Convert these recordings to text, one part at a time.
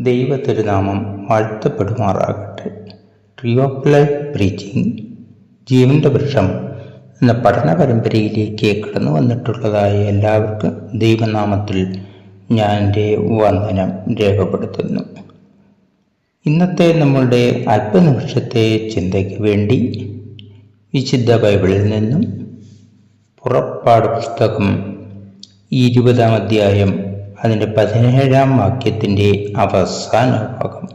ദൈവ തിരുനാമം വാഴ്ത്തപ്പെടുമാറാകട്ടെ. ട്രീ ഓഫ് ലൈഫ് പ്രീച്ചിങ് ജീവന്റെ വൃക്ഷം എന്ന പഠന പരമ്പരയിലേക്ക് കടന്നു വന്നിട്ടുള്ളതായ എല്ലാവർക്കും ദൈവനാമത്തിൽ ഞാൻ എൻ്റെ വന്ദനം രേഖപ്പെടുത്തുന്നു. ഇന്നത്തെ നമ്മളുടെ അല്പനിമിഷത്തെ ചിന്തയ്ക്ക് വേണ്ടി വിശുദ്ധ ബൈബിളിൽ നിന്നും പുറപ്പാട് പുസ്തകം 20-ാം അധ്യായം അതിൻ്റെ 17-ാം വാക്യത്തിൻ്റെ അവസാന ഭാഗം.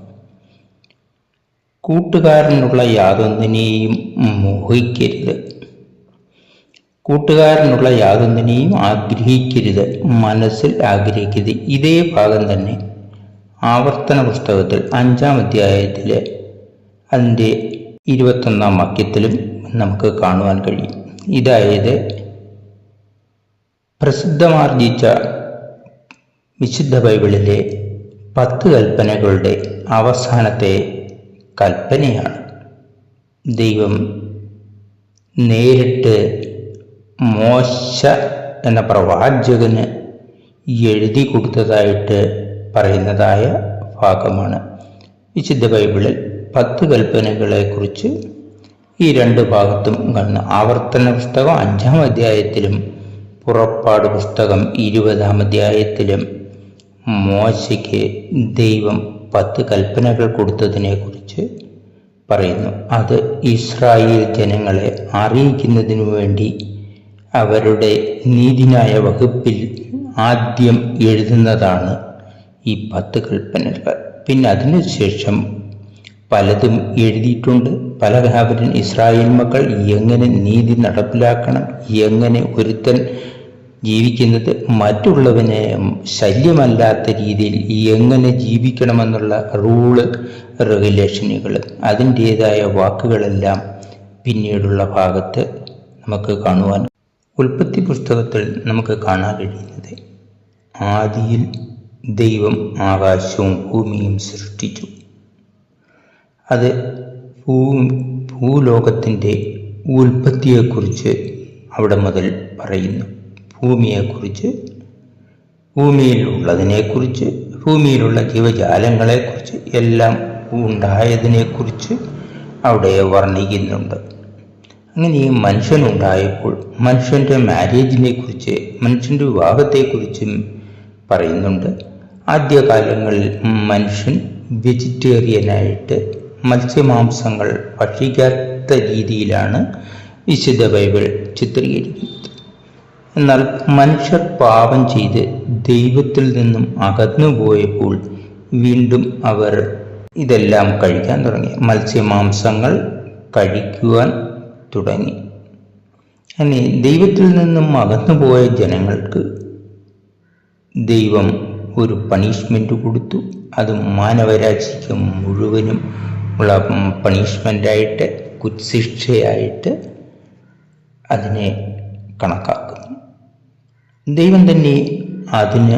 കൂട്ടുകാരനുള്ള യാതൊന്നിനെയും മോഹിക്കരുത്, കൂട്ടുകാരനുള്ള യാതൊന്നിനെയും ആഗ്രഹിക്കരുത്, മനസ്സിൽ ആഗ്രഹിക്കരുത്. ഇതേ ഭാഗം തന്നെ ആവർത്തന പുസ്തകത്തിൽ 5-ാം അധ്യായത്തിലെ അതിൻ്റെ 21-ാം വാക്യത്തിലും നമുക്ക് കാണുവാൻ കഴിയും. ഇതായത് പ്രസിദ്ധമാർജിച്ച വിശുദ്ധ ബൈബിളിലെ 10 കൽപ്പനകളുടെ അവസാനത്തെ കൽപ്പനയാണ്. ദൈവം നേരിട്ട് മോശ എന്ന പ്രവാചകന് എഴുതി കൊടുത്തതായിട്ട് പറയുന്നതായ ഭാഗമാണ്. വിശുദ്ധ ബൈബിളിൽ 10 കൽപ്പനകളെക്കുറിച്ച് ഈ 2 ഭാഗത്തും കാണുന്നു. ആവർത്തന പുസ്തകം 5-ാം അധ്യായത്തിലും പുറപ്പാട് പുസ്തകം 20-ാം അധ്യായത്തിലും മോശയ്ക്ക് ദൈവം 10 കൽപ്പനകൾ കൊടുത്തതിനെക്കുറിച്ച് പറയുന്നു. അത് ഇസ്രായേൽ ജനങ്ങളെ അറിയിക്കുന്നതിനു വേണ്ടി അവരുടെ നീതിന്യായ വകുപ്പിൽ ആദ്യം എഴുതുന്നതാണ് ഈ 10 കൽപ്പനകൾ. പിന്നെ അതിനുശേഷം പലതും എഴുതിയിട്ടുണ്ട്. പലവരും ഇസ്രായേൽ മക്കൾ എങ്ങനെ നീതി നടപ്പിലാക്കണം, എങ്ങനെ ഒരുത്തൻ ജീവിക്കുന്നത് മറ്റുള്ളവനെ ശല്യമല്ലാത്ത രീതിയിൽ എങ്ങനെ ജീവിക്കണമെന്നുള്ള റൂള് റെഗുലേഷനുകൾ, അതിൻ്റേതായ വാക്കുകളെല്ലാം പിന്നീടുള്ള ഭാഗത്ത് നമുക്ക് കാണുവാൻ. ഉൽപ്പത്തി പുസ്തകത്തിൽ നമുക്ക് കാണാൻ കഴിയുന്നത്, ആദിയിൽ ദൈവം ആകാശവും ഭൂമിയും സൃഷ്ടിച്ചു. അത് ഭൂലോകത്തിൻ്റെ ഉൽപ്പത്തിയെക്കുറിച്ച് അവിടെ മുതൽ പറയുന്നു. ഭൂമിയെക്കുറിച്ച്, ഭൂമിയിലുള്ളതിനെക്കുറിച്ച്, ഭൂമിയിലുള്ള ജീവജാലങ്ങളെക്കുറിച്ച്, എല്ലാം ഉണ്ടായതിനെക്കുറിച്ച് അവിടെ വർണ്ണിക്കുന്നുണ്ട്. അങ്ങനെ ഈ മനുഷ്യനുണ്ടായപ്പോൾ മനുഷ്യൻ്റെ മാരേജിനെക്കുറിച്ച്, മനുഷ്യൻ്റെ വിവാഹത്തെക്കുറിച്ചും പറയുന്നുണ്ട്. ആദ്യകാലങ്ങളിൽ മനുഷ്യൻ വെജിറ്റേറിയനായിട്ട് മത്സ്യമാംസങ്ങൾ ഭക്ഷിക്കാത്ത രീതിയിലാണ് വിശുദ്ധ ബൈബിൾ ചിത്രീകരിക്കുന്നത്. എന്നാൽ മനുഷ്യർ പാപം ചെയ്ത് ദൈവത്തിൽ നിന്നും അകന്നുപോയപ്പോൾ വീണ്ടും അവർ ഇതെല്ലാം കഴിക്കാൻ തുടങ്ങി, മത്സ്യമാംസങ്ങൾ കഴിക്കുവാൻ തുടങ്ങി. അങ്ങനെ ദൈവത്തിൽ നിന്നും അകന്നുപോയ ജനങ്ങൾക്ക് ദൈവം ഒരു പണിഷ്മെൻ്റ് കൊടുത്തു. അത് മാനവരാശിക്ക് മുഴുവനും ഉള്ള പണിഷ്മെൻ്റായിട്ട്, കുശിക്ഷയായിട്ട് അതിനെ കണക്കാക്കുന്നു. ദൈവം തന്നെ അതിന്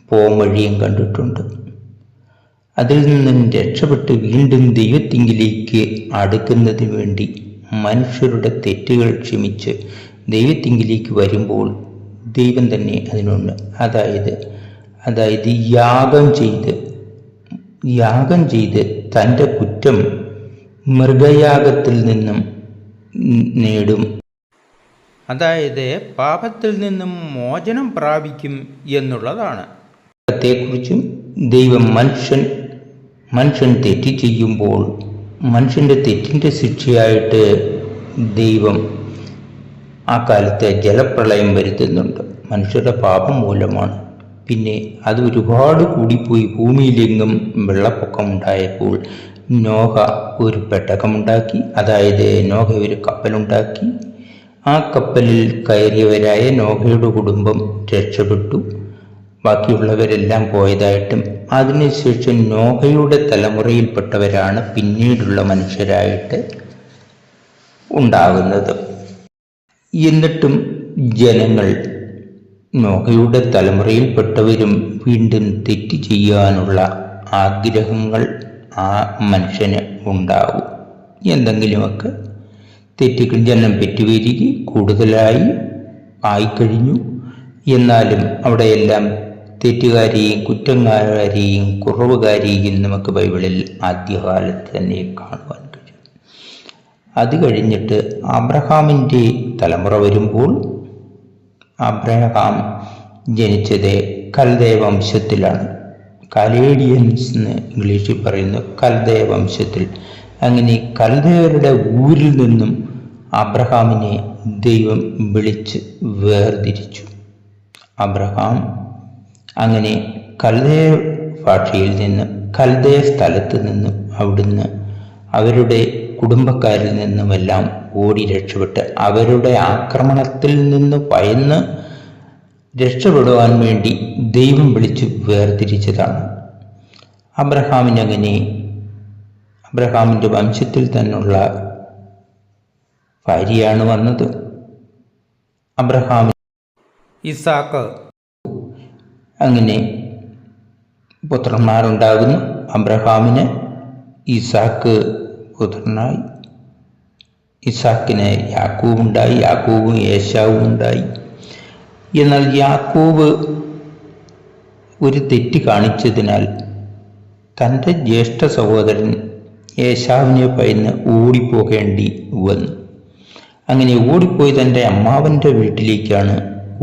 പോംവഴിയും കണ്ടിട്ടുണ്ട്. അതിൽ നിന്നും രക്ഷപ്പെട്ട് വീണ്ടും ദൈവത്തിങ്കിലേക്ക് അടുക്കുന്നതിന് വേണ്ടി മനുഷ്യരുടെ തെറ്റുകൾ ക്ഷമിച്ച് ദൈവത്തിങ്കിലേക്ക് വരുമ്പോൾ ദൈവം തന്നെ അതിനുണ്ട്. അതായത് യാഗം ചെയ്ത് തൻ്റെ കുറ്റം മൃഗയാഗത്തിൽ നിന്നും നേടും. അതായത് പാപത്തിൽ നിന്നും മോചനം പ്രാപിക്കും എന്നുള്ളതാണ്. അതേക്കുറിച്ചും ദൈവം മനുഷ്യൻ തെറ്റ് ചെയ്യുമ്പോൾ മനുഷ്യൻ്റെ തെറ്റിൻ്റെ ശിക്ഷയായിട്ട് ദൈവം ആ കാലത്തെ ജലപ്രളയം വരുത്തുന്നുണ്ട്. മനുഷ്യരുടെ പാപം മൂലമാണ്. പിന്നെ അത് ഒരുപാട് കൂടിപ്പോയി ഭൂമിയിലെങ്ങും വെള്ളപ്പൊക്കം ഉണ്ടായപ്പോൾ നോഹ ഒരു പെട്ടകമുണ്ടാക്കി. അതായത് നോഹ ഒരു കപ്പലുണ്ടാക്കി. ആ കപ്പലിൽ കയറിയവരായ നോഹയുടെ കുടുംബം രക്ഷപ്പെട്ടു. ബാക്കിയുള്ളവരെല്ലാം പോയതായിട്ടും അതിനുശേഷം നോഹയുടെ തലമുറയിൽപ്പെട്ടവരാണ് പിന്നീടുള്ള മനുഷ്യരായിട്ട് ഉണ്ടാകുന്നത്. എന്നിട്ടും ജനങ്ങൾ, നോഹയുടെ തലമുറയിൽപ്പെട്ടവരും വീണ്ടും തെറ്റ് ചെയ്യാനുള്ള ആഗ്രഹങ്ങൾ ആ മനുഷ്യന് ഉണ്ടാവും. എന്തെങ്കിലുമൊക്കെ തെറ്റുകൾ ജനം പെറ്റുവരികി കൂടുതലായി ആയിക്കഴിഞ്ഞു. എന്നാലും അവിടെയെല്ലാം തെറ്റുകാരെയും കുറ്റക്കാരെയും കുറവുകാരെയും നമുക്ക് ബൈബിളിൽ ആദ്യകാലത്ത് തന്നെ കാണുവാൻ കഴിയും. അത് കഴിഞ്ഞിട്ട് അബ്രഹാമിൻ്റെ തലമുറ വരുമ്പോൾ അബ്രഹാം ജനിച്ചത് കൽദയ വംശത്തിലാണ്. കലേഡിയൻസ് എന്ന് ഇംഗ്ലീഷിൽ പറയുന്നു, കൽദയ വംശത്തിൽ. അങ്ങനെ കൽദയരുടെ ഊരിൽ നിന്നും അബ്രഹാമിനെ ദൈവം വിളിച്ച് വേർതിരിച്ചു. അബ്രഹാം അങ്ങനെ കൽദയ ഭാഷയിൽ നിന്ന്, കൽദയ സ്ഥലത്ത് നിന്നും, അവിടുന്ന് അവരുടെ കുടുംബക്കാരിൽ നിന്നുമെല്ലാം ഓടി രക്ഷപ്പെട്ട് അവരുടെ ആക്രമണത്തിൽ നിന്ന് ഭയന്ന് രക്ഷപ്പെടുവാൻ വേണ്ടി ദൈവം വിളിച്ച് വേർതിരിച്ചതാണ്. അബ്രഹാമിനങ്ങനെ അബ്രഹാമിൻ്റെ വംശത്തിൽ തന്നെയുള്ള ഭാര്യയാണ് വന്നത്. അബ്രഹാമിന് ഇസാക്ക്, അങ്ങനെ പുത്രന്മാരുണ്ടാകുന്നു. അബ്രഹാമിന് ഇസാക്ക് പുത്രനായി. ഇസാക്കിന് യാക്കൂബ് ഉണ്ടായി, യാക്കൂബും ഏശാവും ഉണ്ടായി. എന്നാൽ യാക്കൂബ് ഒരു തെറ്റ് കാണിച്ചതിനാൽ തൻ്റെ ജ്യേഷ്ഠ സഹോദരൻ ഏശാവിനെ ഭയന്ന് ഓടിപ്പോകേണ്ടി വന്നു. അങ്ങനെ ഓടിപ്പോയി തൻ്റെ അമ്മാവൻ്റെ വീട്ടിലേക്കാണ്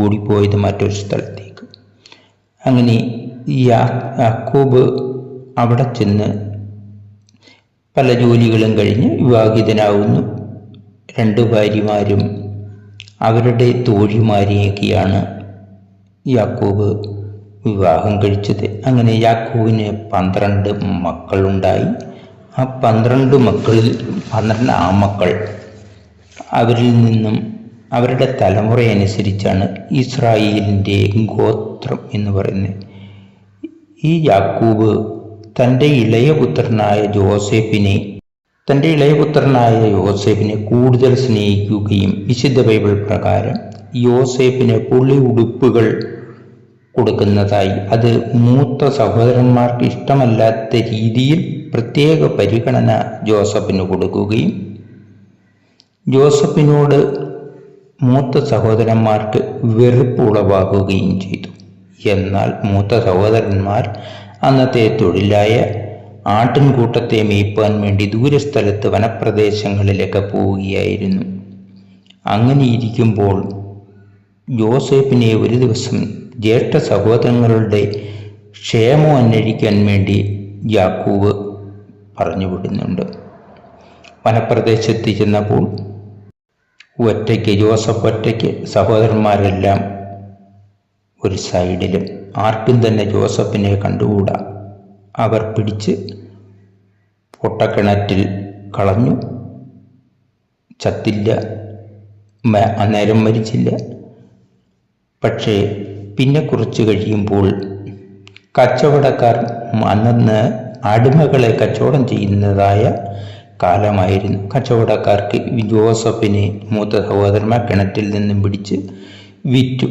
ഓടിപ്പോയത്, മറ്റൊരു സ്ഥലത്തേക്ക്. അങ്ങനെ യാക്കൂബ് അവിടെ ചെന്ന് പല ജോലികളും കഴിഞ്ഞ് വിവാഹിതനാവുന്നു. 2 ഭാര്യമാരും അവരുടെ തോഴിമാരെയൊക്കെയാണ് യാക്കൂബ് വിവാഹം കഴിച്ചത്. അങ്ങനെ യാക്കൂബിന് 12 മക്കളുണ്ടായി. ആ 12 മക്കളിൽ 12 ആമക്കൾ. അവരിൽ നിന്നും അവരുടെ തലമുറയനുസരിച്ചാണ് ഇസ്രായേലിൻ്റെ ഗോത്രം എന്ന് പറയുന്നത്. ഈ യാക്കൂബ് തൻ്റെ ഇളയപുത്രനായ യോസേഫിനെ കൂടുതൽ സ്നേഹിക്കുകയും വിശുദ്ധ ബൈബിൾ പ്രകാരം യോസേഫിന് പുള്ളി ഉടുപ്പുകൾ കൊടുക്കുന്നതായി, അത് മൂത്ത സഹോദരന്മാർക്ക് ഇഷ്ടമല്ലാത്ത രീതിയിൽ പ്രത്യേക പരിഗണന ജോസഫിന് കൊടുക്കുകയും ജോസഫിനോട് മൂത്ത സഹോദരന്മാർക്ക് വെറുപ്പ് ഉളവാക്കുകയും ചെയ്തു. എന്നാൽ മൂത്ത സഹോദരന്മാർ അന്നത്തെ തൊഴിലായ ആട്ടിൻകൂട്ടത്തെ മേയ്പ്പാൻ വേണ്ടി ദൂരസ്ഥലത്ത് വനപ്രദേശങ്ങളിലൊക്കെ പോവുകയായിരുന്നു. അങ്ങനെയിരിക്കുമ്പോൾ യോസേഫിനെ ഒരു ദിവസം ജ്യേഷ്ഠ സഹോദരങ്ങളുടെ ക്ഷേമം അന്വേഷിക്കാൻ വേണ്ടി യാക്കൂബ് പറഞ്ഞു വിടുന്നുണ്ട്. വനപ്രദേശത്ത് ചെന്നപ്പോൾ ജോസഫ് ഒറ്റയ്ക്ക്, സഹോദരന്മാരെല്ലാം ഒരു സൈഡിലും. ആർക്കും തന്നെ ജോസഫിനെ കണ്ടുകൂടാ. അവർ പിടിച്ച് പൊട്ടക്കിണറ്റിൽ കളഞ്ഞു. ചത്തില്ല, അന്നേരം മരിച്ചില്ല. പക്ഷേ പിന്നെ കുറച്ച് കഴിയുമ്പോൾ കച്ചവടക്കാർ, അന്ന് അടിമകളെ കച്ചവടം ചെയ്യുന്നതായ കാലമായിരുന്നു. കച്ചവടക്കാർക്ക് ജോസഫിനെ മൂത്ത സഹോദരന്മാർ കിണറ്റിൽ നിന്നും പിടിച്ച് വിറ്റു.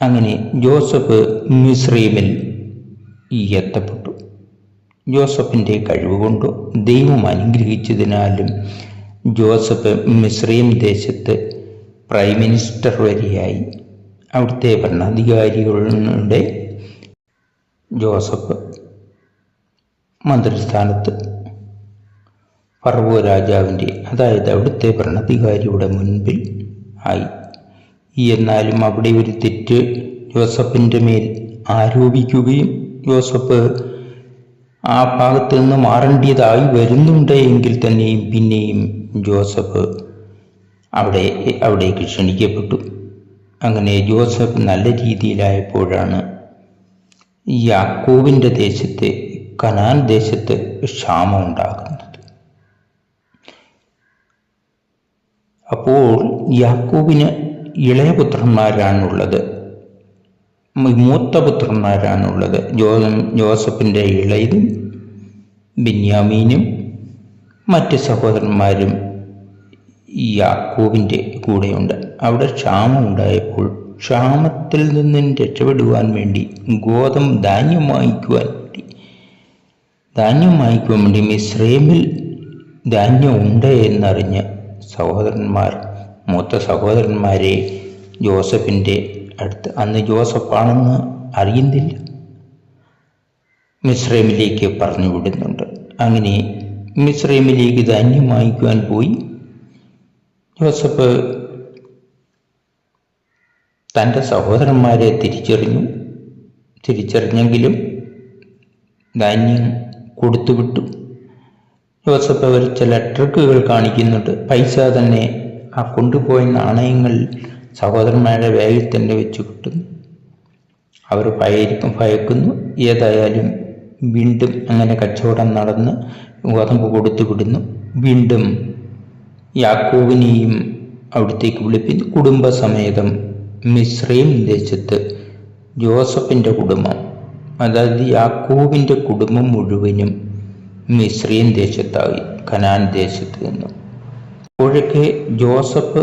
അങ്ങനെ ജോസഫ് മിസ്രൈമിൽ എത്തപ്പെട്ടു. ജോസഫിൻ്റെ കഴിവുകൊണ്ടോ ദൈവം അനുഗ്രഹിച്ചതിനാലും ജോസഫ് മിസ്രൈം ദേശത്ത് പ്രൈം മിനിസ്റ്റർ വരെയായി. അവിടുത്തെ ഭരണാധികാരികളുടെ ജോസഫ് മന്ത്രിസ്ഥാനത്ത് ഫറവോ രാജാവിൻ്റെ, അതായത് അവിടുത്തെ ഭരണാധികാരിയുടെ മുൻപിൽ ആയി. എന്നാലും അവിടെ ഒരു തെറ്റ് ജോസഫിൻ്റെ മേൽ ആരോപിക്കുകയും ജോസഫ് ആ ഭാഗത്ത് നിന്ന് മാറേണ്ടതായി വരുന്നുണ്ട് എങ്കിൽ തന്നെയും പിന്നെയും ജോസഫ് അവിടേക്ക് ക്ഷണിക്കപ്പെട്ടു. അങ്ങനെ ജോസഫ് നല്ല രീതിയിലായപ്പോഴാണ് യാക്കോബിൻ്റെ ദേശത്ത്, കനാൻ ദേശത്ത് ക്ഷാമം ഉണ്ടാകുന്നത്. അപ്പോൾ യാക്കോബിന് ഇളയ പുത്രന്മാരാണുള്ളത്, മൂത്ത പുത്രന്മാരാണുള്ളത്. ജോസഫിൻ്റെ ഇളയതും ബെന്യാമീനും മറ്റ് സഹോദരന്മാരും യാക്കോബിൻ്റെ കൂടെയുണ്ട്. അവിടെ ക്ഷാമം ഉണ്ടായപ്പോൾ ക്ഷാമത്തിൽ നിന്നും രക്ഷപ്പെടുവാൻ വേണ്ടി ധാന്യം വാങ്ങിക്കുവാൻ വേണ്ടി മിസ്രൈമിൽ ധാന്യം ഉണ്ട് എന്നറിഞ്ഞ് മൂത്ത സഹോദരന്മാരെ ജോസഫിൻ്റെ അടുത്ത് അന്ന് ജോസഫാണെന്ന് അറിയുന്നില്ല, മിസ്രൈമിലേക്ക് പറഞ്ഞു വിടുന്നുണ്ട്. അങ്ങനെ മിസ്രൈമിലേക്ക് ധാന്യം വാങ്ങിക്കുവാൻ പോയി. ജോസഫ് തൻ്റെ സഹോദരന്മാരെ തിരിച്ചറിഞ്ഞെങ്കിലും ധാന്യം കൊടുത്തുവിട്ടു. ജോസഫ് അവർ ചില ട്രിക്കുകൾ കാണിക്കുന്നുണ്ട്. പൈസ തന്നെ ആ കൊണ്ടുപോയ നാണയങ്ങൾ സഹോദരന്മാരുടെ ബാഗിൽ തന്നെ വെച്ച് കിട്ടുന്നു. അവർ ഭയക്കുന്നു. ഏതായാലും വീണ്ടും അങ്ങനെ കച്ചവടം നടന്ന് ഗോതമ്പ് കൊടുത്തു വിടുന്നു. വീണ്ടും യാക്കോബിനെയും അവിടത്തേക്ക് വിളിപ്പിക്കുന്നു. കുടുംബസമേതം മിസ്രൈം ദേശത്ത് ജോസഫിൻ്റെ കുടുംബം, അതായത് യാക്കോബിൻ്റെ കുടുംബം മുഴുവനും മിസ്രൈം ദേശത്തായി, കനാൻ ദേശത്ത് നിന്നും. അപ്പോഴൊക്കെ ജോസഫ്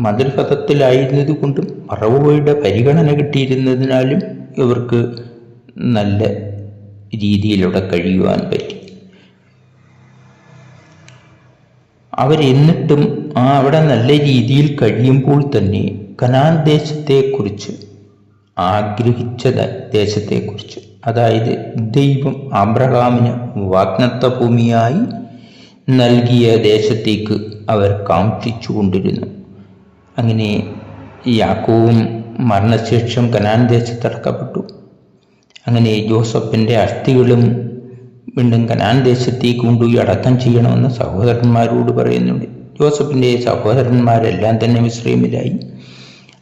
മതിൽപഥത്തിലായിരുന്നത് കൊണ്ടും ഫറവോയുടെ പരിഗണന കിട്ടിയിരുന്നതിനാലും ഇവർക്ക് നല്ല രീതിയിലൂടെ കഴിയുവാൻ പറ്റി. അവരെന്നിട്ടും അവിടെ നല്ല രീതിയിൽ കഴിയുമ്പോൾ തന്നെ കനാൻ ദേശത്തെക്കുറിച്ച്, ആഗ്രഹിച്ച ദേശത്തെക്കുറിച്ച്, അതായത് ദൈവം അബ്രഹാമിന് വാഗ്ദത്ത ഭൂമിയായി നൽകിയ ദേശത്തേക്ക് അവർ കാക്ഷിച്ചു കൊണ്ടിരുന്നു. അങ്ങനെ യാക്കോബും മരണശേഷം കനാൻ ദേശത്തടക്കപ്പെട്ടു. അങ്ങനെ ജോസഫിൻ്റെ അസ്ഥികളും വീണ്ടും കനാൻ ദേശത്തേക്ക് കൊണ്ടുപോയി അടക്കം ചെയ്യണമെന്ന് സഹോദരന്മാരോട് പറയുന്നുണ്ട്. ജോസഫിൻ്റെ സഹോദരന്മാരെല്ലാം തന്നെ മിസ്രൈമിലായി.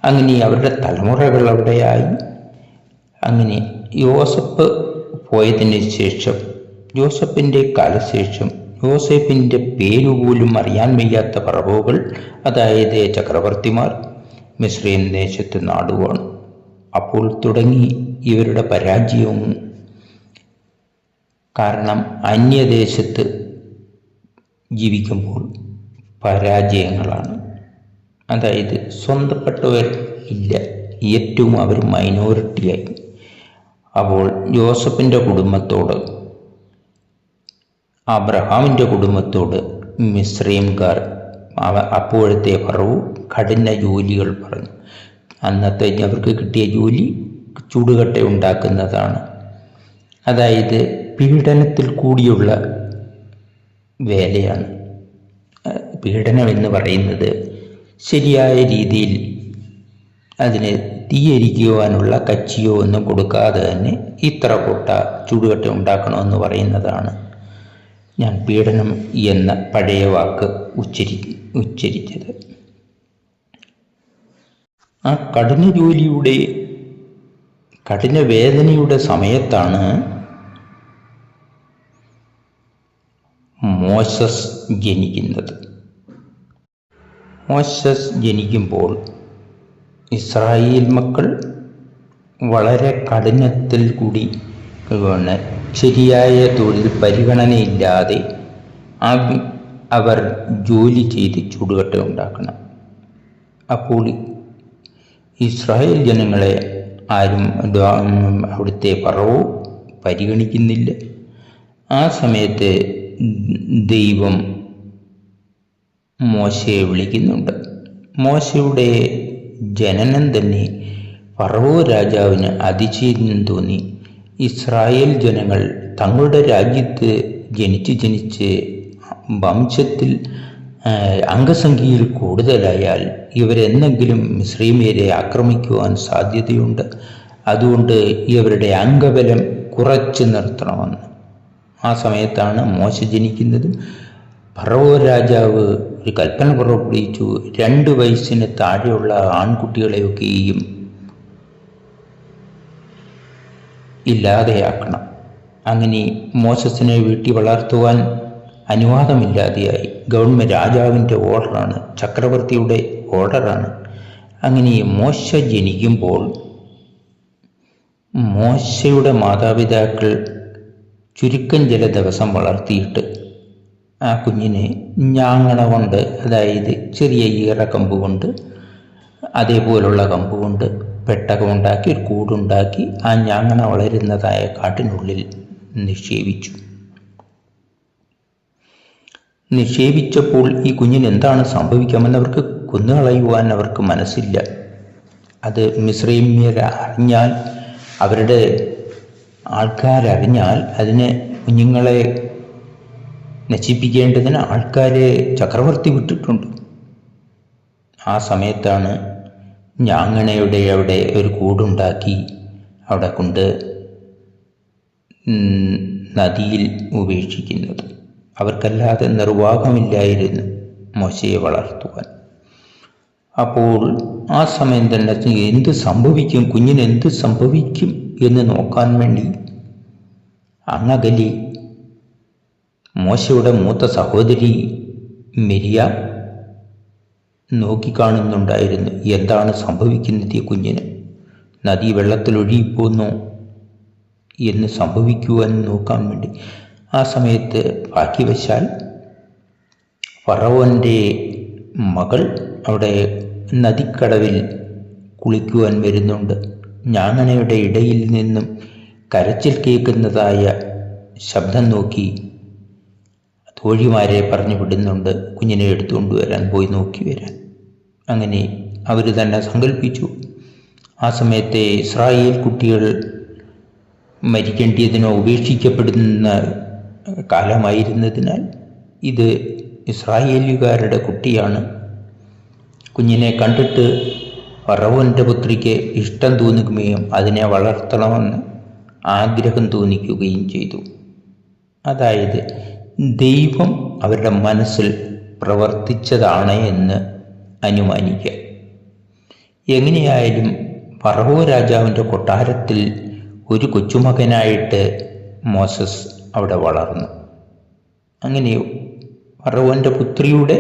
അങ്ങനെ അവരുടെ തലമുറകൾ അവിടെയായി. അങ്ങനെ യോസഫ് പോയതിന് ശേഷം, യോസഫിൻ്റെ കാലശേഷം, യോസേഫിൻ്റെ പേരുപോലും അറിയാൻ വയ്യാത്ത ഫറവോകൾ, അതായത് ചക്രവർത്തിമാർ മിസ്രൈം ദേശത്ത് നാടുവാണ്. അപ്പോൾ തുടങ്ങി ഇവരുടെ പരാജയവും. കാരണം അന്യദേശത്ത് ജീവിക്കുമ്പോൾ പരാജയങ്ങളാണ്. അതായത് സ്വന്തപ്പെട്ടവർ ഇല്ല, ഏറ്റവും അവർ മൈനോറിറ്റിയായി. അപ്പോൾ ജോസഫിൻ്റെ കുടുംബത്തോട്, അബ്രഹാമിൻ്റെ കുടുംബത്തോട് മിസ്രൈംകാർ, അപ്പോഴത്തെ ഫറവോ കഠിന ജോലികൾ പറഞ്ഞു. അന്നത്തെ അവർക്ക് കിട്ടിയ ജോലി ചുടുകട്ട ഉണ്ടാക്കുന്നതാണ്. അതായത് പീഡനത്തിൽ കൂടിയുള്ള വേലയാണ്. പീഡനം എന്ന് പറയുന്നത് ശരിയായ രീതിയിൽ അതിന് തീയരിക്കുവാനുള്ള കച്ചിയോ ഒന്നും കൊടുക്കാതെ തന്നെ ഇത്ര കൊട്ട ചുടുകട്ട ഉണ്ടാക്കണമെന്ന് പറയുന്നതാണ് ഞാൻ പീഡനം എന്ന പഴയ വാക്ക് ഉച്ചരിച്ചത്. ആ കഠിന വേദനയുടെ സമയത്താണ് മോശസ് ജനിക്കുന്നത്. മോശസ് ജനിക്കുമ്പോൾ ഇസ്രായേൽ മക്കൾ വളരെ കഠിനത്തിൽ കൂടി ശരിയായ തൊഴിൽ പരിഗണനയില്ലാതെ അവർ ജോലി ചെയ്ത് ചുടുകട്ട ഉണ്ടാക്കണം. അപ്പോൾ ഇസ്രായേൽ ജനങ്ങളെ ആരും അവിടുത്തെ ഫറവോ പരിഗണിക്കുന്നില്ല. ആ സമയത്ത് ദൈവം മോശയെ വിളിക്കുന്നുണ്ട്. മോശയുടെ ജനനം തന്നെ ഫറവോ രാജാവിന് അതിശയം തോന്നി. ഇസ്രായേൽ ജനങ്ങൾ തങ്ങളുടെ രാജ്യത്ത് ജനിച്ച് വംശത്തിൽ അംഗസംഖ്യയിൽ കൂടുതലായാൽ ഇവരെന്തെങ്കിലും മിസ്രൈമ്യരെ ആക്രമിക്കുവാൻ സാധ്യതയുണ്ട്. അതുകൊണ്ട് ഇവരുടെ അംഗബലം കുറച്ച് നിർത്തണമെന്ന്. ആ സമയത്താണ് മോശ ജനിക്കുന്നതും. ഫറവോ രാജാവ് ഒരു കൽപ്പന പുറപ്പെടുവിച്ചു, 2 വയസ്സിന് താഴെയുള്ള ആൺകുട്ടികളെയൊക്കെയും ഇല്ലാതെയാക്കണം. അങ്ങനെ മോശസിനെ വീട്ടിൽ വളർത്തുവാൻ അനുവാദമില്ലാതെയായി. ഗവൺമെൻറ് രാജാവിൻ്റെ ഓർഡറാണ്, ചക്രവർത്തിയുടെ ഓർഡറാണ്. അങ്ങനെ മോശ ജനിക്കുമ്പോൾ മോശയുടെ മാതാപിതാക്കൾ ചുരുക്കം ചില ദിവസം വളർത്തിയിട്ട് ആ കുഞ്ഞിനെ ഞാങ്ങണ കൊണ്ട്, അതായത് ചെറിയ ഈറ കമ്പ് കൊണ്ട്, അതേപോലുള്ള കമ്പ് കൊണ്ട് പെട്ടകമുണ്ടാക്കി ഒരു കൂടുണ്ടാക്കി ആ ഞാങ്ങണ വളരുന്നതായ കാട്ടിനുള്ളിൽ നിക്ഷേപിച്ചപ്പോൾ ഈ കുഞ്ഞിന് എന്താണ് സംഭവിക്കാമെന്ന് അവർക്ക് കൊന്നുകളയുവാൻ അവർക്ക് മനസ്സില്ല. അത് മിസ്രൈമ്യർ അറിഞ്ഞാൽ, അവരുടെ ആൾക്കാരറിഞ്ഞാൽ അതിനെ കുഞ്ഞുങ്ങളെ നശിപ്പിക്കേണ്ടതിന് ആൾക്കാരെ ചക്രവർത്തി വിട്ടിട്ടുണ്ട്. ആ സമയത്താണ് ഞാങ്ങണയുടെ അവിടെ ഒരു കൂടുണ്ടാക്കി അവിടെ കൊണ്ട് നദിയിൽ ഉപേക്ഷിക്കുന്നത്. അവർക്കല്ലാതെ നിർവാഹമില്ലായിരുന്നു മോശയെ വളർത്തുവാൻ. അപ്പോൾ ആ സമയം തന്നെ എന്ത് സംഭവിക്കും, കുഞ്ഞിന് എന്ത് സംഭവിക്കും എന്ന് നോക്കാൻ വേണ്ടി അങ്ങകലി മോശയുടെ മൂത്ത സഹോദരി മിരിയാം നോക്കിക്കാണുന്നുണ്ടായിരുന്നു. എന്താണ് സംഭവിക്കുന്നത് ഈ കുഞ്ഞിന്? നദി വെള്ളത്തിൽ ഒഴുകിപ്പോന്നോ എന്ന് സംഭവിക്കുവാൻ നോക്കാൻ വേണ്ടി. ആ സമയത്ത് ഭാഗ്യവശാൽ ഫറവോൻ്റെ മകൾ അവിടെ നദിക്കടവിൽ കുളിക്കുവാൻ വരുന്നുണ്ട്. ഞാങ്ങണയുടെ ഇടയിൽ നിന്നും കരച്ചിൽ കേൾക്കുന്നതായ ശബ്ദം നോക്കി തോഴിമാരെ പറഞ്ഞു വിടുന്നുണ്ട്, കുഞ്ഞിനെ എടുത്തുകൊണ്ടുവരാൻ, പോയി നോക്കി വരാൻ. അങ്ങനെ അവർ തന്നെ സങ്കല്പിച്ചു. ആ സമയത്തെ ഇസ്രായേൽ കുട്ടികൾ മരിക്കേണ്ടതിനോ ഉപേക്ഷിക്കപ്പെടുന്ന കാലമായിരുന്നതിനാൽ ഇത് ഇസ്രായേലുകാരുടെ കുട്ടിയാണ്. കുഞ്ഞിനെ കണ്ടിട്ട് ഫറവോൻ്റെ പുത്രിക്ക് ഇഷ്ടം തോന്നുകയും അതിനെ വളർത്തണമെന്ന് ആഗ്രഹം തോന്നിക്കുകയും ചെയ്തു. അതായത് ദൈവം അവരുടെ മനസ്സിൽ പ്രവർത്തിച്ചതാണ് എന്ന് അനുമാനിക്കാം. എങ്ങനെയായാലും ഫറവോ രാജാവിൻ്റെ കൊട്ടാരത്തിൽ ഒരു കൊച്ചുമകനായിട്ട് മോസസ് അവിടെ വളർന്നു. അങ്ങനെ ഫറവോൻ്റെ പുത്രിയുടെ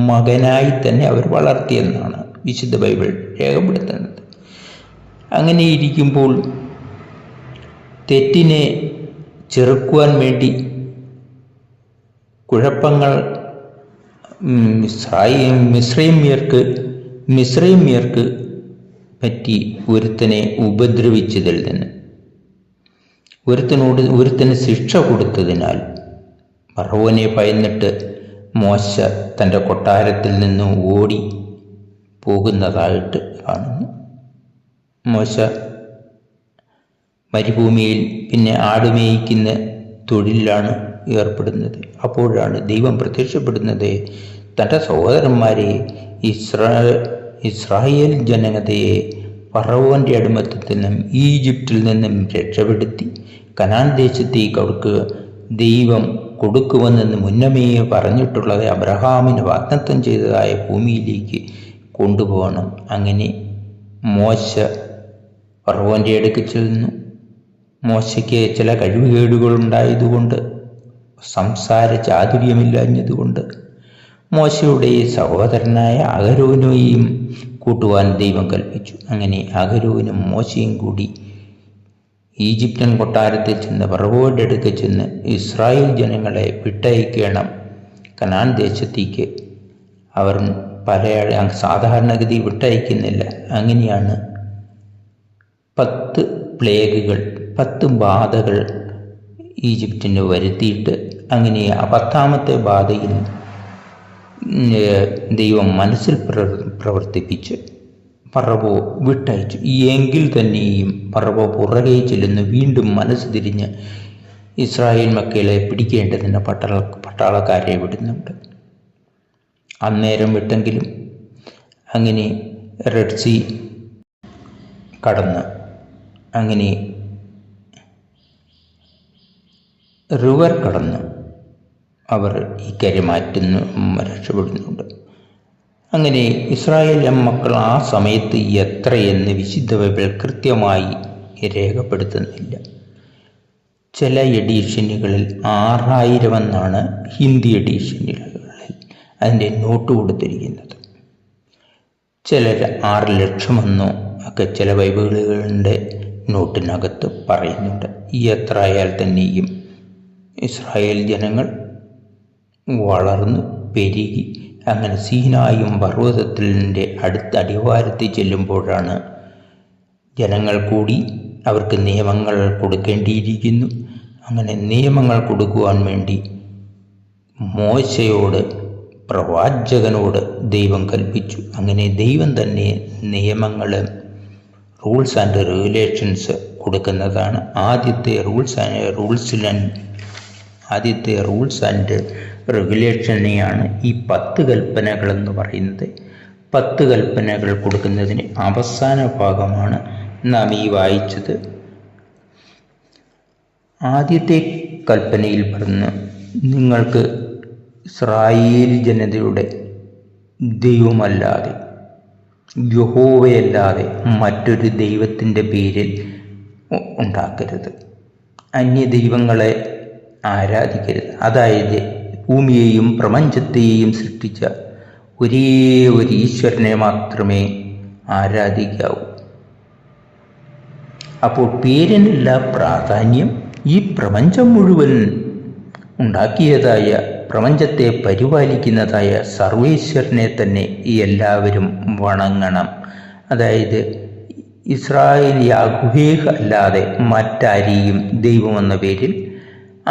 മകനായി തന്നെ അവർ വളർത്തിയെന്നാണ് വിശുദ്ധ ബൈബിൾ രേഖപ്പെടുത്തുന്നത്. അങ്ങനെ ഇരിക്കുമ്പോൾ തെറ്റിനെ ചെറുക്കുവാൻ വേണ്ടി കുഴപ്പങ്ങൾ മിസ്രൈമ്യർക്ക് പറ്റി ഒരുത്തനെ ഉപദ്രവിച്ചതിൽ നിന്ന് ഒരുത്തന് ശിക്ഷ കൊടുത്തതിനാൽ ഫറവോനെ ഭയന്നിട്ട് മോശ തൻ്റെ കൊട്ടാരത്തിൽ നിന്ന് ഓടി പോകുന്നതായിട്ട് കാണുന്നു. മോശ മരുഭൂമിയിൽ പിന്നെ ആടുമേയിക്കുന്ന തൊഴിലാണ് ഏർപ്പെടുന്നത്. അപ്പോഴാണ് ദൈവം പ്രത്യക്ഷപ്പെടുന്നത്. തൻ്റെ സഹോദരന്മാരെ ഇസ്രായേൽ ജനതയെ ഫറവോൻ്റെ അടിമത്തത്തിൽ നിന്നും ഈജിപ്തിൽ നിന്നും രക്ഷപ്പെടുത്തി കനാൻ ദേശത്തേക്ക് അവർക്ക് ദൈവം കൊടുക്കുമെന്ന് മുന്നമേ പറഞ്ഞിട്ടുള്ളത് അബ്രഹാമിന് വാഗ്ദത്തം ചെയ്തതായ ഭൂമിയിലേക്ക് കൊണ്ടുപോകണം. അങ്ങനെ മോശ ഫറവോൻ്റെ അടുക്കൽ ചെല്ലുന്നു. മോശയ്ക്ക് ചില കഴിവുകേടുകളുണ്ടായതുകൊണ്ട്, സംസാര ചാതുര്യമില്ലാഞ്ഞതുകൊണ്ട് മോശയുടെ സഹോദരനായ അഹരോനെയും കൂട്ടുവാൻ ദൈവം കൽപ്പിച്ചു. അങ്ങനെ അഹരോനും മോശയും കൂടി ഈജിപ്ഷ്യൻ കൊട്ടാരത്തിൽ ചെന്ന് ഫറവോയുടെ അടുക്കൽ ചെന്ന് ഇസ്രായേൽ ജനങ്ങളെ വിട്ടയക്കണം കനാൻ ദേശത്തേക്ക്. അവർ സാധാരണഗതി വിട്ടയക്കുന്നില്ല. അങ്ങനെയാണ് 10 പ്ലേഗുകൾ, 10 ബാധകൾ ഈജിപ്തിന് വരുത്തിയിട്ട് അങ്ങനെ 10ാമത്തെ ബാധയിൽ ദൈവം മനസ്സിൽ പ്രവർത്തിപ്പിച്ച് ഫറവോ വിട്ടയച്ചു. എങ്കിൽ തന്നെയും ഫറവോ പുറകെ ചെല്ലുന്നു. വീണ്ടും മനസ്സ് തിരിഞ്ഞ് ഇസ്രായേൽ മക്കളെ പിടിക്കേണ്ടതിന് പട്ടാളക്കാരെ വിടുന്നുണ്ട്. അന്നേരം വിട്ടെങ്കിലും അങ്ങനെ റെഡ് സീ കടന്ന് അങ്ങനെ റിവർ കടന്ന് അവർ ഇക്കരെ രക്ഷപ്പെടുന്നുണ്ട്. അങ്ങനെ ഇസ്രായേൽ മക്കൾ ആ സമയത്ത് എത്രയെന്ന് വിശുദ്ധ ബൈബിൾ കൃത്യമായി രേഖപ്പെടുത്തുന്നില്ല. ചില എഡീഷനുകളിൽ 6000 എന്നാണ് ഹിന്ദി എഡീഷനുകളിൽ അതിൻ്റെ നോട്ട് കൊടുത്തിരിക്കുന്നത്. ചിലർ 6 ലക്ഷമെന്നോ ഒക്കെ ചില ബൈബിളുകളുടെ നോട്ടിനകത്ത് പറയുന്നുണ്ട്. എത്ര ആയാൽ തന്നെയും ഇസ്രായേൽ ജനങ്ങൾ വളർന്നു പെരുകി അങ്ങനെ സീനായും പർവ്വതത്തിൻ്റെ അടുത്ത അടിവാരത്തിൽ ചെല്ലുമ്പോഴാണ് ജനങ്ങൾ കൂടി അവർക്ക് നിയമങ്ങൾ കൊടുക്കേണ്ടിയിരിക്കുന്നു. അങ്ങനെ നിയമങ്ങൾ കൊടുക്കുവാൻ വേണ്ടി മോശയോട് പ്രവാചകനോട് ദൈവം കൽപ്പിച്ചു. അങ്ങനെ ദൈവം തന്നെ നിയമങ്ങൾ റൂൾസ് ആൻഡ് റെഗുലേഷൻസ് കൊടുക്കുന്നതാണ്. ആദ്യത്തെ റൂൾസ് ആൻഡ് റെഗുലേഷനെയാണ് ഈ 10 കൽപ്പനകളെന്ന് പറയുന്നത്. 10 കൽപ്പനകൾ കൊടുക്കുന്നതിന് അവസാന ഭാഗമാണ് നാം ഈ വായിച്ചത്. ആദ്യത്തെ കൽപ്പനയിൽ പറഞ്ഞ് നിങ്ങൾക്ക് ഇസ്രായേൽ ജനതയുടെ ദൈവമല്ലാതെ, യഹോവയല്ലാതെ മറ്റൊരു ദൈവത്തിൻ്റെ പേരിൽ ഉണ്ടാക്കരുത്, അന്യദൈവങ്ങളെ ആരാധിക്കരുത്. അതായത് ഭൂമിയെയും പ്രപഞ്ചത്തെയും സൃഷ്ടിച്ച ഒരേ ഒരു ഈശ്വരനെ മാത്രമേ ആരാധിക്കാവൂ. അപ്പോൾ പേരിനല്ല പ്രാധാന്യം. ഈ പ്രപഞ്ചം മുഴുവൻ ഉണ്ടാക്കിയതായ, പ്രപഞ്ചത്തെ പരിപാലിക്കുന്നതായ സർവേശ്വരനെ തന്നെ എല്ലാവരും വണങ്ങണം. അതായത് ഇസ്രായേൽ യാഹ്വേഹ് അല്ലാതെ മറ്റാരെയും ദൈവമെന്ന പേരിൽ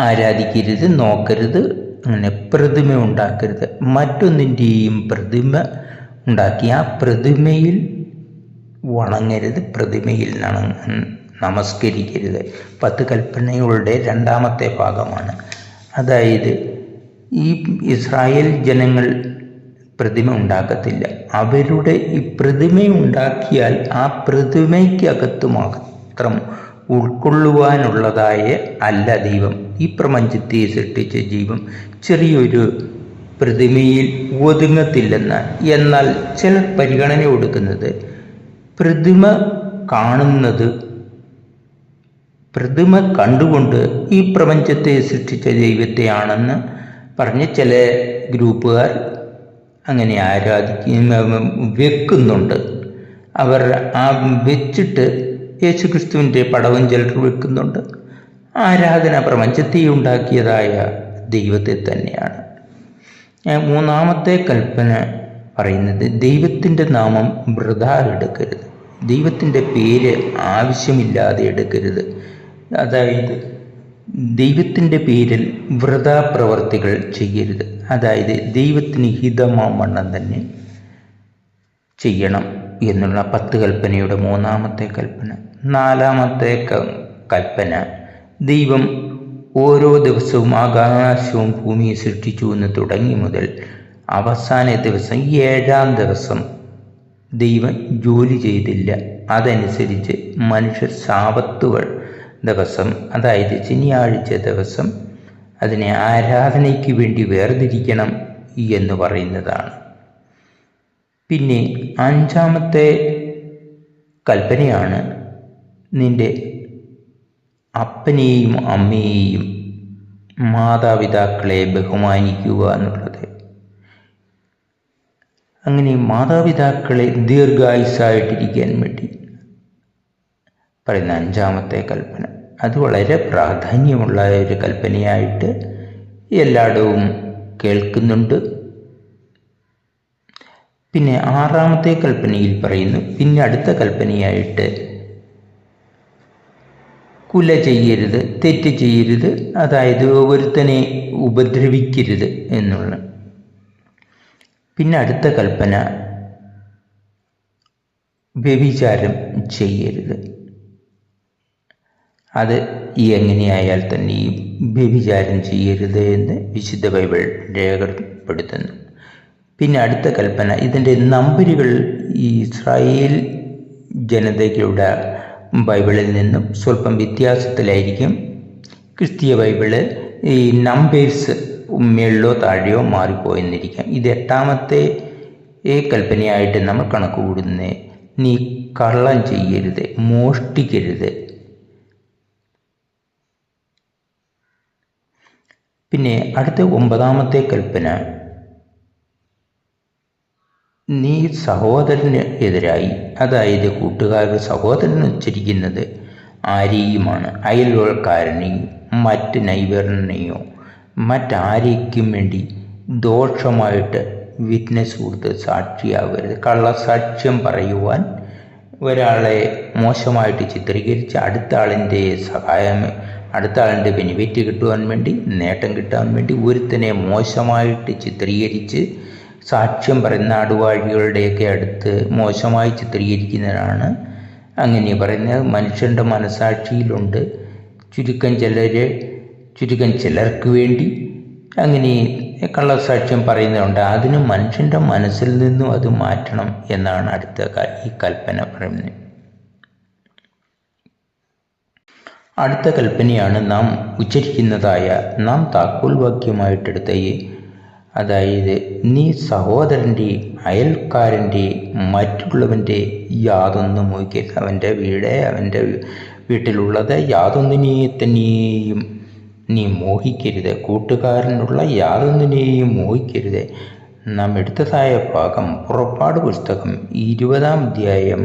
ആരാധിക്കരുത്, നോക്കരുത്, അങ്ങനെ പ്രതിമ ഉണ്ടാക്കരുത്. മറ്റൊന്നിൻ്റെയും പ്രതിമ ഉണ്ടാക്കി ആ പ്രതിമയിൽ വണങ്ങരുത്, പ്രതിമയിൽ നമസ്കരിക്കരുത്. 10 കൽപ്പനകളുടെ രണ്ടാമത്തെ ഭാഗമാണ്. അതായത് ഈ ഇസ്രായേൽ ജനങ്ങൾ പ്രതിമ ഉണ്ടാക്കത്തില്ല. അവരുടെ ഈ പ്രതിമ ഉണ്ടാക്കിയാൽ ആ പ്രതിമയ്ക്കകത്ത് മാത്രം ഉൾക്കൊള്ളുവാനുള്ളതായ അല്ല ദൈവം. ഈ പ്രപഞ്ചത്തെ സൃഷ്ടിച്ച ജീവൻ ചെറിയൊരു പ്രതിമയിൽ ഒതുങ്ങത്തില്ലെന്ന്. എന്നാൽ ചിലർ പരിഗണന കൊടുക്കുന്നത് പ്രതിമ കണ്ടുകൊണ്ട് ഈ പ്രപഞ്ചത്തെ സൃഷ്ടിച്ച ദൈവത്തെയാണെന്ന് പറഞ്ഞ് ചില ഗ്രൂപ്പുകാർ അങ്ങനെ വെക്കുന്നുണ്ട്. അവർ ആ വെച്ചിട്ട് യേശുക്രിസ്തുവിൻ്റെ പടവും ചിലർ വെക്കുന്നുണ്ട്. ആരാധന പ്രപഞ്ചത്തെ ഉണ്ടാക്കിയതായ ദൈവത്തെ തന്നെയാണ്. മൂന്നാമത്തെ കൽപ്പന പറയുന്നത് ദൈവത്തിൻ്റെ നാമം വൃഥാ എടുക്കരുത്, ദൈവത്തിൻ്റെ പേര് ആവശ്യമില്ലാതെ എടുക്കരുത്. അതായത് ദൈവത്തിൻ്റെ പേരിൽ വൃഥാ പ്രവർത്തികൾ ചെയ്യരുത്. അതായത് ദൈവത്തിന് ഹിതമാവണ്ണം തന്നെ ചെയ്യണം എന്നുള്ള 10 കൽപ്പനയുടെ മൂന്നാമത്തെ കൽപ്പന. നാലാമത്തെ കൽപ്പന ദൈവം ഓരോ ദിവസവും ആകാശവും ഭൂമിയെ സൃഷ്ടിച്ചു എന്ന് തുടങ്ങി മുതൽ അവസാന ദിവസം 7-ാം ദിവസം ദൈവം ജോലി ചെയ്തില്ല. അതനുസരിച്ച് മനുഷ്യർ സാബത്ത് ദിവസം, അതായത് ശനിയാഴ്ച ദിവസം അതിനെ ആരാധനയ്ക്ക് വേണ്ടി വേർതിരിക്കണം എന്ന് പറയുന്നതാണ്. പിന്നെ 5-ാമത്തെ കൽപ്പനയാണ് നിന്റെ അപ്പനെയും അമ്മയെയും മാതാപിതാക്കളെ ബഹുമാനിക്കുക എന്നുള്ളത്. അങ്ങനെ മാതാപിതാക്കളെ ദീർഘായുസ്സായിട്ടിരിക്കാൻ വേണ്ടി പറയുന്ന 5-ാമത്തെ കൽപ്പന, അത് വളരെ പ്രാധാന്യമുള്ള ഒരു കൽപ്പനയായിട്ട് എല്ലായിടവും കേൾക്കുന്നുണ്ട്. പിന്നെ 6-ാമത്തെ കൽപ്പനയിൽ പറയുന്നു, പിന്നെ അടുത്ത കൽപ്പനയായിട്ട് കുല ചെയ്യരുത്, തെറ്റ് ചെയ്യരുത്, അതായത് ഒരുത്തനെ ഉപദ്രവിക്കരുത് എന്നുള്ള. പിന്നെ അടുത്ത കൽപ്പന വ്യഭിചാരം ചെയ്യരുത്. അത് എങ്ങനെയായാൽ തന്നെയും വ്യഭിചാരം ചെയ്യരുത് എന്ന് വിശുദ്ധ ബൈബിൾ രേഖപ്പെടുത്തുന്നു. പിന്നെ അടുത്ത കൽപ്പന, ഇതിൻ്റെ നമ്പറുകൾ ഈ ഇസ്രായേൽ ജനതയ്ക്കുള്ള ബൈബിളിൽ നിന്നും സ്വല്പം വ്യത്യാസത്തിലായിരിക്കും. ക്രിസ്തീയ ബൈബിള് ഈ നമ്പേഴ്സ് മേളിലോ താഴെയോ മാറിപ്പോയെന്നിരിക്കാം. ഇത് 8-ാമത്തെ കൽപ്പനയായിട്ട് നമ്മൾ കണക്ക് കൂടുന്നത്, നീ കള്ളം ചെയ്യരുത്, മോഷ്ടിക്കരുത്. പിന്നെ അടുത്ത 9-ാമത്തെ കൽപ്പന, നീ സഹോദരന് എതിരായി, അതായത് കൂട്ടുകാരുടെ സഹോദരൻ ഉച്ചരിക്കുന്നത് ആരെയുമാണ്, അയൽക്കാരനെയോ മറ്റ് നൈബറിനെയോ മറ്റാരേക്കും വേണ്ടി ദോഷമായിട്ട് വിറ്റ്നസ് കൊടുത്ത് സാക്ഷിയാവരുത്. കള്ളസാക്ഷ്യം പറയുവാൻ ഒരാളെ മോശമായിട്ട് ചിത്രീകരിച്ച് അടുത്ത ആളിൻ്റെ ബെനിഫിറ്റ് കിട്ടുവാൻ വേണ്ടി, നേട്ടം കിട്ടാൻ വേണ്ടി ഒരുത്തനെ മോശമായിട്ട് ചിത്രീകരിച്ച് സാക്ഷ്യം പറയുന്ന നാടുവാഴികളുടെയൊക്കെ അടുത്ത് മോശമായി ചിത്രീകരിക്കുന്നതാണ് അങ്ങനെ പറയുന്നത് മനുഷ്യൻ്റെ മനസാക്ഷിയിലുണ്ട്. ചുരുക്കം ചിലർക്ക് വേണ്ടി അങ്ങനെ കള്ളസാക്ഷ്യം പറയുന്നുണ്ട്. അതിന് മനുഷ്യൻ്റെ മനസ്സിൽ നിന്നും അത് മാറ്റണം എന്നാണ് ഈ കൽപ്പന പറയുന്നത്. അടുത്ത കൽപ്പനയാണ് നാം ഉച്ചരിക്കുന്നതായ നാം താക്കോൽ വാക്യമായിട്ടെടുത്ത അതായത് നീ സഹോദരൻ്റെ, അയൽക്കാരൻ്റെ, മറ്റുള്ളവൻ്റെ യാതൊന്നും മോഹിക്കരുത്. അവൻ്റെ വീട്ടിലുള്ളത് യാതൊന്നിനെയും നീ മോഹിക്കരുത്. കൂട്ടുകാരനുള്ള യാതൊന്നിനെയും മോഹിക്കരുത്. നാം എടുത്തതായ ഭാഗം പുറപ്പാട് പുസ്തകം 20-ാം അധ്യായം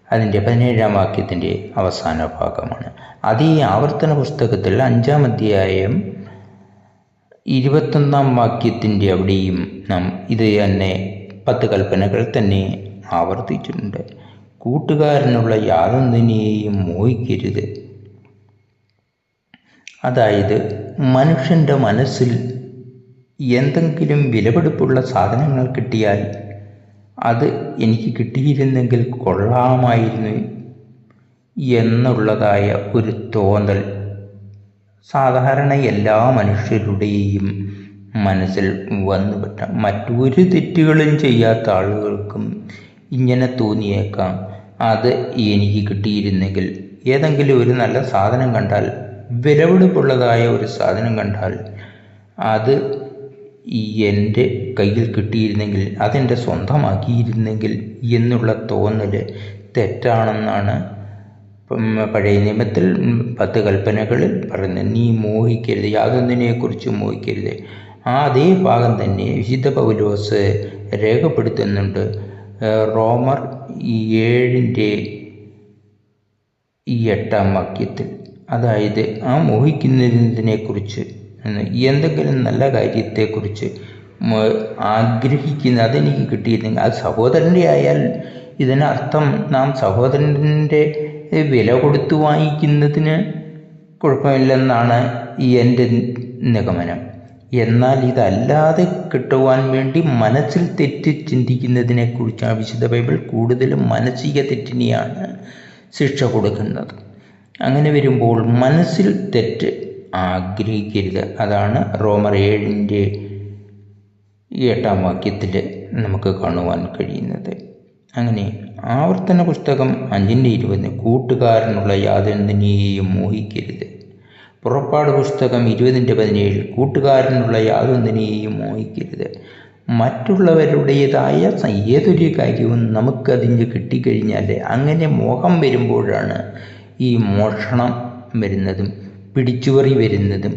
അതിൻ്റെ 17-ാം വാക്യത്തിൻ്റെ അവസാന ഭാഗമാണ്. അത് ഈ ആവർത്തന പുസ്തകത്തിൽ 5-ാം അധ്യായം 21-ാം വാക്യത്തിൻ്റെ അവിടെയും നാം ഇത് തന്നെ 10 കൽപ്പനകൾ തന്നെ ആവർത്തിച്ചിട്ടുണ്ട്. കൂട്ടുകാരനുള്ള യാതൊന്നിനെയും മോഹിക്കരുത്. അതായത് മനുഷ്യൻ്റെ മനസ്സിൽ എന്തെങ്കിലും വിലപിടിപ്പുള്ള സാധനങ്ങൾ കിട്ടിയാൽ അത് എനിക്ക് കിട്ടിയിരുന്നെങ്കിൽ കൊള്ളാമായിരുന്നു എന്നുള്ളതായ ഒരു തോന്നൽ സാധാരണ എല്ലാ മനുഷ്യരുടെയും മനസ്സിൽ വന്നുപെട്ട മറ്റൊരു തെറ്റുകളും ചെയ്യാത്ത ആളുകൾക്കും ഇങ്ങനെ തോന്നിയേക്കാം. അത് എനിക്ക് കിട്ടിയിരുന്നെങ്കിൽ, ഏതെങ്കിലും ഒരു നല്ല സാധനം കണ്ടാൽ, വിലപിടിപ്പുള്ളതായ ഒരു സാധനം കണ്ടാൽ അത് എൻ്റെ കയ്യിൽ കിട്ടിയിരുന്നെങ്കിൽ, അതെൻ്റെ സ്വന്തമാക്കിയിരുന്നെങ്കിൽ എന്നുള്ള തോന്നൽ തെറ്റാണെന്നാണ് പഴയ നിയമത്തിൽ 10 കൽപ്പനകളിൽ പറയുന്നത്. നീ മോഹിക്കരുത്, യാതൊന്നിനെക്കുറിച്ച് മോഹിക്കരുത്. അതേ ഭാഗം തന്നെ വിശുദ്ധ പൗലോസ് രേഖപ്പെടുത്തുന്നുണ്ട് റോമർ 7-ന്റെ 8-ാം വാക്യത്തിൽ. അതായത് ആ മോഹിക്കുന്നതിനെക്കുറിച്ച്, എന്തെങ്കിലും നല്ല കാര്യത്തെക്കുറിച്ച് ആഗ്രഹിക്കുന്ന, അതെനിക്ക് കിട്ടിയിരുന്നെങ്കിൽ, അത് സഹോദരൻ്റെ ആയാൽ ഇതിനർത്ഥം നാം സഹോദരൻ്റെ വില കൊടുത്തു വാങ്ങിക്കുന്നതിന് കുഴപ്പമില്ലെന്നാണ് എൻ്റെ നിഗമനം. എന്നാൽ ഇതല്ലാതെ കിട്ടുവാൻ വേണ്ടി മനസ്സിൽ തെറ്റ് ചിന്തിക്കുന്നതിനെക്കുറിച്ചാണ് വിശുദ്ധ ബൈബിൾ കൂടുതലും മാനസിക തെറ്റിനെയാണ് ശിക്ഷ കൊടുക്കുന്നത്. അങ്ങനെ വരുമ്പോൾ മനസ്സിൽ തെറ്റ് ആഗ്രഹിക്കരുത്. അതാണ് റോമർ 7-ന്റെ 8-ാം വാക്യത്തിൽ നമുക്ക് കാണുവാൻ കഴിയുന്നത്. അങ്ങനെ ആവർത്തന പുസ്തകം 5-ന്റെ 20 കൂട്ടുകാരനുള്ള യാതൊന്നിനെയും മോഹിക്കരുത്. പുറപ്പാട് പുസ്തകം 20-ന്റെ 17 കൂട്ടുകാരനുള്ള യാതൊന്നിനെയും മോഹിക്കരുത്. മറ്റുള്ളവരുടേതായ ഏതൊരു കാര്യവും നമുക്കതിന് കിട്ടിക്കഴിഞ്ഞാൽ അങ്ങനെ മോഹം വരുമ്പോഴാണ് ഈ മോഷണം വരുന്നതും പിടിച്ചുപറി വരുന്നതും.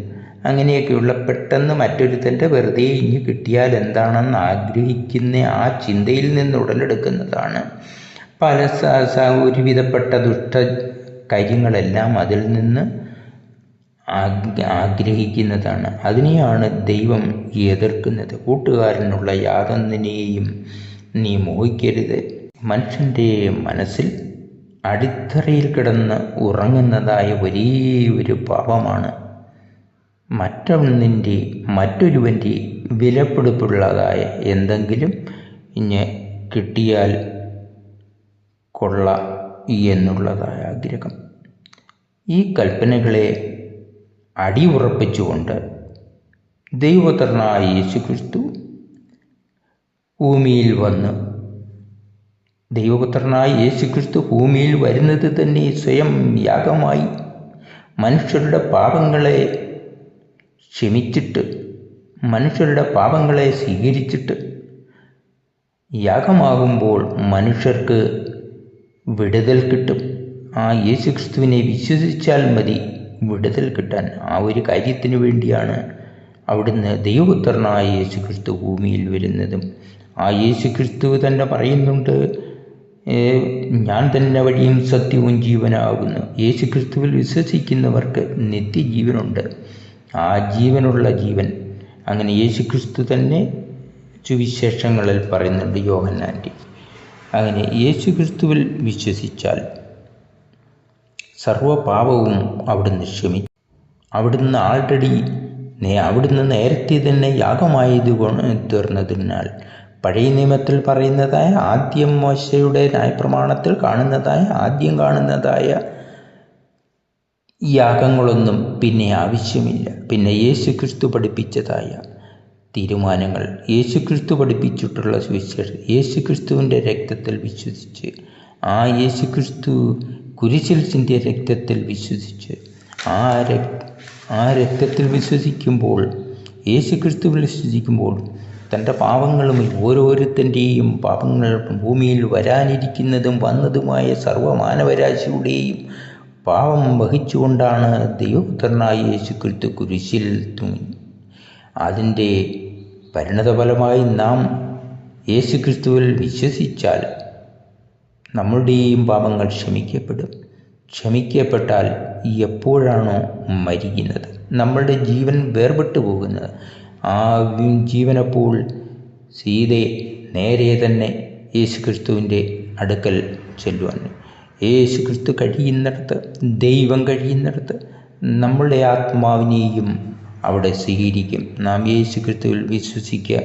അങ്ങനെയൊക്കെയുള്ള പെട്ടെന്ന് മറ്റൊരുത്തൻ്റെ വെറുതെ ഇനി കിട്ടിയാൽ എന്താണെന്ന് ആഗ്രഹിക്കുന്ന ആ ചിന്തയിൽ നിന്ന് ഉടലെടുക്കുന്നതാണ് പല ഒരുവിധപ്പെട്ട ദുഷ്ട കാര്യങ്ങളെല്ലാം അതിൽ നിന്ന് ആഗ്രഹിക്കുന്നതാണ്. അതിനെയാണ് ദൈവം എതിർക്കുന്നത്. കൂട്ടുകാരനുള്ള യാതൊന്നിനെയും നീ മോഹിക്കരുത്. മനുഷ്യൻ്റെ മനസ്സിൽ അടിത്തറയിൽ കിടന്ന് ഉറങ്ങുന്നതായ ഒരേ ഒരു പാപമാണ് മറ്റൊരുവൻ്റെ വിലപിടിപ്പുള്ളതായ എന്തെങ്കിലും ഇനി കിട്ടിയാൽ കൊള്ള എന്നുള്ളതായ ആഗ്രഹം. ഈ കൽപ്പനകളെ അടിയുറപ്പിച്ചുകൊണ്ട് ദൈവപുത്രനായ യേശുക്രിസ്തു ഭൂമിയിൽ വന്ന്, ദൈവപുത്രനായ യേശുക്രിസ്തു ഭൂമിയിൽ വരുന്നത് തന്നെ സ്വയം യാഗമായി മനുഷ്യരുടെ പാപങ്ങളെ ക്ഷമിച്ചിട്ട്, മനുഷ്യരുടെ പാപങ്ങളെ സ്വീകരിച്ചിട്ട് യാഗമാകുമ്പോൾ മനുഷ്യർക്ക് വിടുതൽ കിട്ടും. ആ യേശുക്രിസ്തുവിനെ വിശ്വസിച്ചാൽ മതി വിടുതൽ കിട്ടാൻ. ആ ഒരു കാര്യത്തിന് വേണ്ടിയാണ് അവിടുന്ന് ദൈവപുത്രനായ യേശുക്രിസ്തു ഭൂമിയിൽ വരുന്നതും. ആ യേശുക്രിസ്തു തന്നെ പറയുന്നുണ്ട്, ഞാൻ തന്നെ വഴിയും സത്യവും ജീവനാകുന്നു. യേശുക്രിസ്തുവിൽ വിശ്വസിക്കുന്നവർക്ക് നിത്യജീവനുണ്ട്. ആ ജീവനുള്ള ജീവൻ അങ്ങനെ യേശുക്രിസ്തു തന്നെ സുവിശേഷങ്ങളിൽ പറയുന്നുണ്ട്, യോഹന്നാൻ്റെ. അങ്ങനെ യേശുക്രിസ്തുവിൽ വിശ്വസിച്ചാൽ സർവ്വപാപവും അവിടുന്ന് ക്ഷമിച്ചു. അവിടുന്ന് നേരത്തെ തന്നെ യാഗമായത് തീർന്നതിനാൽ പഴയ നിയമത്തിൽ പറയുന്നതായ ആദ്യം മോശയുടെ ന്യായപ്രമാണത്തിൽ ആദ്യം കാണുന്നതായ യാഗങ്ങളൊന്നും പിന്നെ ആവശ്യമില്ല. പിന്നെ യേശുക്രിസ്തു പഠിപ്പിച്ചതായ തീരുമാനങ്ങൾ, യേശുക്രിസ്തു പഠിപ്പിച്ചിട്ടുള്ള സുവിശേഷം, യേശുക്രിസ്തുവിൻ്റെ രക്തത്തിൽ വിശ്വസിച്ച്, ആ യേശുക്രിസ്തു കുരിശിൽ ചിന്തിയ രക്തത്തിൽ വിശ്വസിച്ച്, ആ രക്തത്തിൽ വിശ്വസിക്കുമ്പോൾ, യേശുക്രിസ്തുവിൽ വിശ്വസിക്കുമ്പോൾ തൻ്റെ പാപങ്ങളും ഓരോരുത്തൻ്റെയും പാപങ്ങൾ, ഭൂമിയിൽ വരാനിരിക്കുന്നതും വന്നതുമായ സർവ്വമാനവരാശിയുടെയും പാപം വഹിച്ചുകൊണ്ടാണ് ദൈവപുത്രനായ യേശുക്രിസ്തു കുരിശിൽ തൂങ്ങി. അതിൻ്റെ പരിണതഫലമായി നാം യേശുക്രിസ്തുവിൽ വിശ്വസിച്ചാൽ നമ്മളുടെയും പാപങ്ങൾ ക്ഷമിക്കപ്പെട്ടാൽ എപ്പോഴാണോ മരിക്കുന്നത്, നമ്മളുടെ ജീവൻ വേർപെട്ടു പോകുന്നത്, ആ ജീവനപ്പോൾ സീതയെ നേരെ തന്നെ യേശുക്രിസ്തുവിൻ്റെ അടുക്കൽ ചെല്ലുവാൻ, യേശുക്രിസ്തു കഴിയുന്നിടത്ത്, ദൈവം കഴിയുന്നിടത്ത് നമ്മളുടെ ആത്മാവിനെയും അവിടെ സ്വീകരിക്കും. നാം യേശുക്രിസ്തുവിൽ വിശ്വസിക്കുക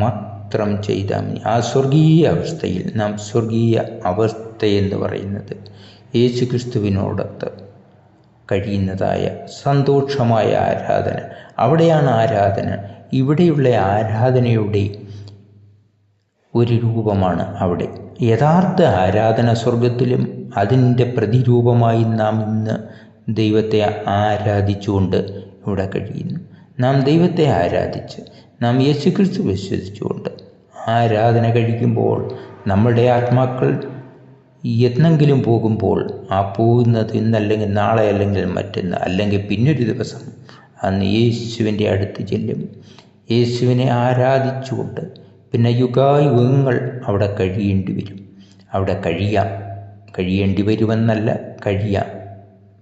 മാത്രം ചെയ്താൽ മതി. ആ സ്വർഗീയ അവസ്ഥയിൽ, നാം സ്വർഗീയ അവസ്ഥയെന്ന് പറയുന്നത് യേശുക്രിസ്തുവിനോടൊത്ത് കഴിയുന്നതായ സന്തോഷമായ ആരാധന. അവിടെയാണ് ആരാധന. ഇവിടെയുള്ള ആരാധനയുടെ ഒരു രൂപമാണ് അവിടെ. യഥാർത്ഥ ആരാധന സ്വർഗത്തിലും അതിൻ്റെ പ്രതിരൂപമായി നാം ഇന്ന് ദൈവത്തെ ആരാധിച്ചുകൊണ്ട് ഇവിടെ കഴിയുന്നു. നാം ദൈവത്തെ ആരാധിച്ച്, നാം യേശുക്രിസ്തു വിശ്വസിച്ചുകൊണ്ട് ആരാധന കഴിക്കുമ്പോൾ നമ്മളുടെ ആത്മാക്കൾ എന്നെങ്കിലും പോകുമ്പോൾ, ആ പോകുന്നത് ഇന്നല്ലെങ്കിൽ നാളെ, അല്ലെങ്കിൽ മറ്റൊന്ന്, അല്ലെങ്കിൽ പിന്നൊരു ദിവസം, അന്ന് യേശുവിൻ്റെ അടുത്ത് ചെല്ലും. യേശുവിനെ ആരാധിച്ചുകൊണ്ട് പിന്നെ യുഗായുഗങ്ങൾ അവിടെ കഴിയേണ്ടി വരും. അവിടെ കഴിയേണ്ടി വരുമെന്നല്ല, കഴിയാം.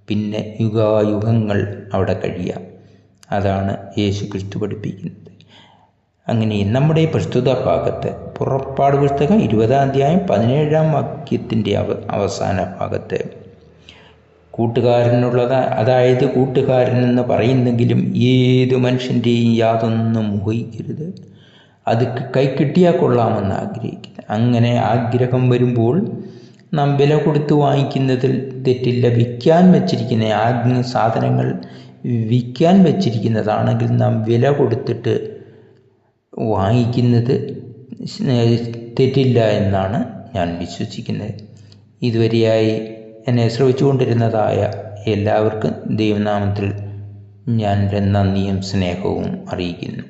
പിന്നെ യുഗായുഗങ്ങൾ അവിടെ കഴിയാം. അതാണ് യേശുക്രിസ്തു പഠിപ്പിക്കുന്നത്. അങ്ങനെ നമ്മുടെ പ്രസ്തുത ഭാഗത്ത് പുറപ്പാട് പുസ്തകം 20-ാം അധ്യായം 17-ാം വാക്യത്തിൻ്റെ അവസാന ഭാഗത്ത് അതായത് കൂട്ടുകാരൻ എന്ന് പറയുന്നെങ്കിലും ഏതു മനുഷ്യൻ്റെയും യാതൊന്നും മോഹിക്കരുത്, അത് കൈ കിട്ടിയാൽ കൊള്ളാമെന്ന് ആഗ്രഹിക്കുന്നത്. അങ്ങനെ ആഗ്രഹം വരുമ്പോൾ നാം വില കൊടുത്ത് വാങ്ങിക്കുന്നതിൽ തെറ്റില്ല. വിൽക്കാൻ വെച്ചിരിക്കുന്ന സാധനങ്ങൾ വിൽക്കാൻ വെച്ചിരിക്കുന്നതാണെങ്കിൽ നാം വില കൊടുത്തിട്ട് വാങ്ങിക്കുന്നത് തെറ്റില്ല എന്നാണ് ഞാൻ വിശ്വസിക്കുന്നത്. ഇതുവരെയായി എന്നെ ശ്രവിച്ചുകൊണ്ടിരുന്നതായ എല്ലാവർക്കും ദൈവനാമത്തിൽ ഞാൻ നന്ദിയും സ്നേഹവും അറിയിക്കുന്നു.